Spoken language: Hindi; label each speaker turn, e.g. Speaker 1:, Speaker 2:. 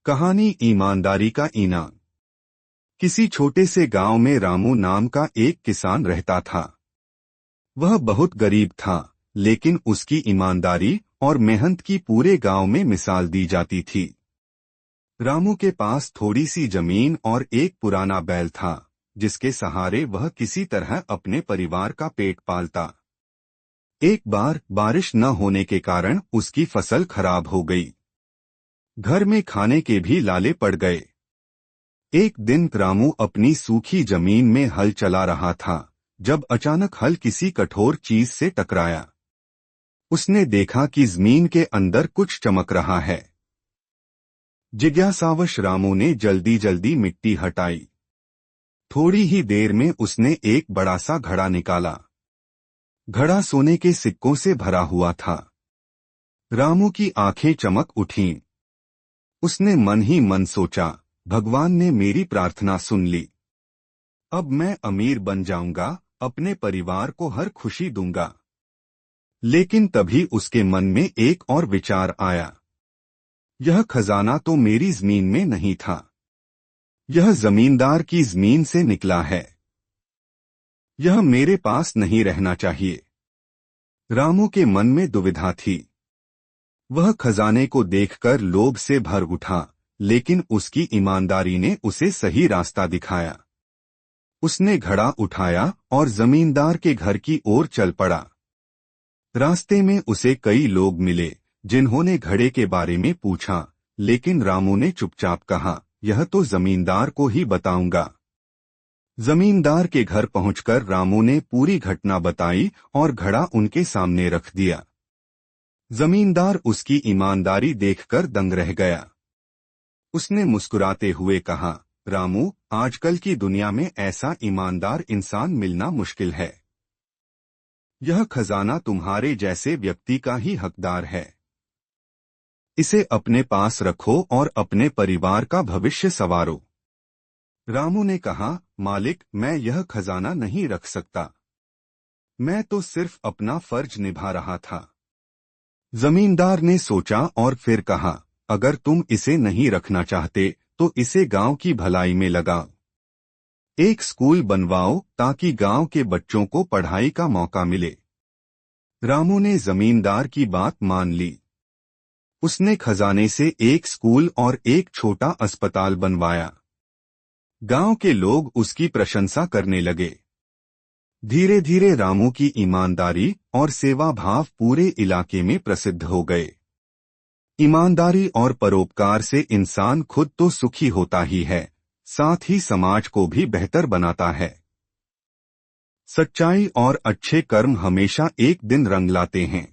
Speaker 1: कहानी ईमानदारी का इनाम। किसी छोटे से गांव में रामू नाम का एक किसान रहता था। वह बहुत गरीब था, लेकिन उसकी ईमानदारी और मेहनत की पूरे गांव में मिसाल दी जाती थी। रामू के पास थोड़ी सी जमीन और एक पुराना बैल था, जिसके सहारे वह किसी तरह अपने परिवार का पेट पालता। एक बार बारिश न होने के कारण उसकी फसल खराब हो गई। घर में खाने के भी लाले पड़ गए। एक दिन रामू अपनी सूखी जमीन में हल चला रहा था, जब अचानक हल किसी कठोर चीज से टकराया। उसने देखा कि जमीन के अंदर कुछ चमक रहा है। जिज्ञासावश रामू ने जल्दी जल्दी मिट्टी हटाई। थोड़ी ही देर में उसने एक बड़ा सा घड़ा निकाला। घड़ा सोने के सिक्कों से भरा हुआ था। रामू की आंखें चमक उठीं। उसने मन ही मन सोचा, भगवान ने मेरी प्रार्थना सुन ली। अब मैं अमीर बन जाऊंगा, अपने परिवार को हर खुशी दूंगा। लेकिन तभी उसके मन में एक और विचार आया। यह खजाना तो मेरी जमीन में नहीं था। यह जमींदार की जमीन से निकला है। यह मेरे पास नहीं रहना चाहिए। रामू के मन में दुविधा थी। वह खजाने को देखकर लोभ से भर उठा, लेकिन उसकी ईमानदारी ने उसे सही रास्ता दिखाया। उसने घड़ा उठाया और जमींदार के घर की ओर चल पड़ा। रास्ते में उसे कई लोग मिले, जिन्होंने घड़े के बारे में पूछा, लेकिन रामू ने चुपचाप कहा, यह तो जमींदार को ही बताऊंगा। जमींदार के घर पहुंचकर रामू ने पूरी घटना बताई और घड़ा उनके सामने रख दिया। जमींदार उसकी ईमानदारी देखकर दंग रह गया। उसने मुस्कुराते हुए कहा, रामू, आजकल की दुनिया में ऐसा ईमानदार इंसान मिलना मुश्किल है। यह खजाना तुम्हारे जैसे व्यक्ति का ही हकदार है। इसे अपने पास रखो और अपने परिवार का भविष्य संवारो। रामू ने कहा, मालिक, मैं यह खजाना नहीं रख सकता। मैं तो सिर्फ अपना फर्ज निभा रहा था। जमींदार ने सोचा और फिर कहा, अगर तुम इसे नहीं रखना चाहते तो इसे गांव की भलाई में लगाओ। एक स्कूल बनवाओ ताकि गांव के बच्चों को पढ़ाई का मौका मिले। रामू ने जमींदार की बात मान ली। उसने खजाने से एक स्कूल और एक छोटा अस्पताल बनवाया। गांव के लोग उसकी प्रशंसा करने लगे। धीरे धीरे रामू की ईमानदारी और सेवा भाव पूरे इलाके में प्रसिद्ध हो गए। ईमानदारी और परोपकार से इंसान खुद तो सुखी होता ही है, साथ ही समाज को भी बेहतर बनाता है। सच्चाई और अच्छे कर्म हमेशा एक दिन रंग लाते हैं।